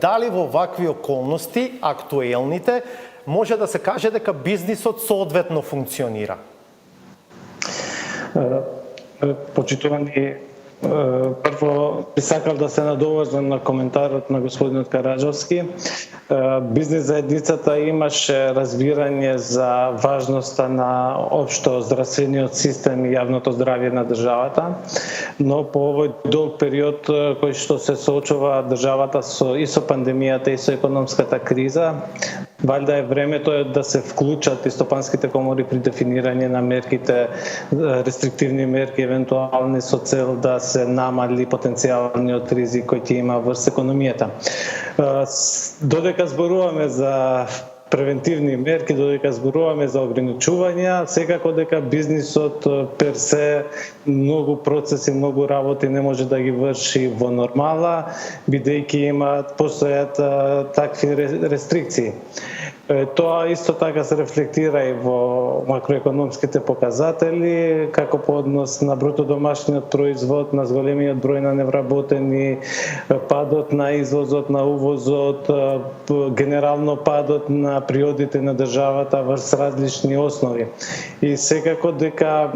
Дали во вакви околности, актуелните, може да се каже дека бизнисот соодветно функционира? Почитувани, прво би сакал да се надоврзам на коментарот на господинот Караджовски. Бизнис заедницата имаше разбирање за важноста на општо здравствениот систем и јавното здравје на државата, но по овој долг период кој што се соочува државата и со пандемијата и со економската криза, валјда е времето да се вклучат и стопанските комори при дефинирање на мерките, рестриктивни мерки, евентуални со цел да се намали потенцијалниот ризик кој ќе има врз економијата. Додека зборуваме за превентивни мерки, додека зборуваме за ограничувања, секако дека бизнисот персе многу процеси, многу работи не може да ги врши во нормала, бидејќи постојат такви рестрикции. Тоа исто така се рефлектира и во макроекономските показатели, како по однос на бруто домашниот производ, на зголемиот број на невработени, падот на извозот, на увозот, генерално падот на приходите на државата врз различни основи. И секако дека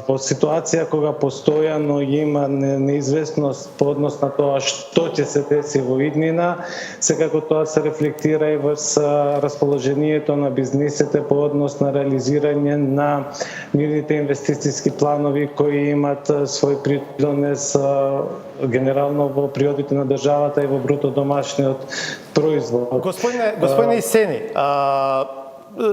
во ситуација кога постојано има неизвестност по однос на тоа што ќе се деси во иднина, секако тоа се рефлектира и врз расположението на бизнисите по однос на реализирање на мирните инвестицијски планови кои имат свој придонес генерално во приходите на државата и во бруто домашниот производ. Господине Исени,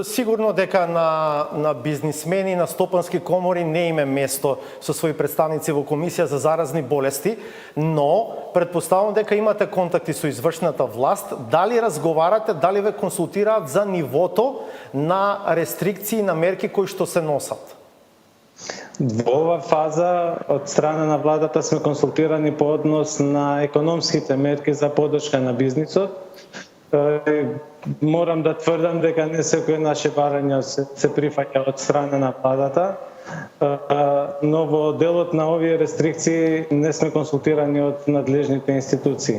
сигурно дека на бизнисмени, на стопански комори не има место со своји представници во Комисија за заразни болести, но предпоставувам дека имате контакти со извршната власт. Дали разговарате, дали ве консултираат за нивото на рестрикции, на мерки кои што се носат? Во ова фаза од страна на владата сме консултирани по однос на економските мерки за поддршка на бизнисот. Морам да тврдам дека не секој наше барање се прифаќа од страна на владата, но во делот на овие рестрикции не сме консултирани од надлежните институции.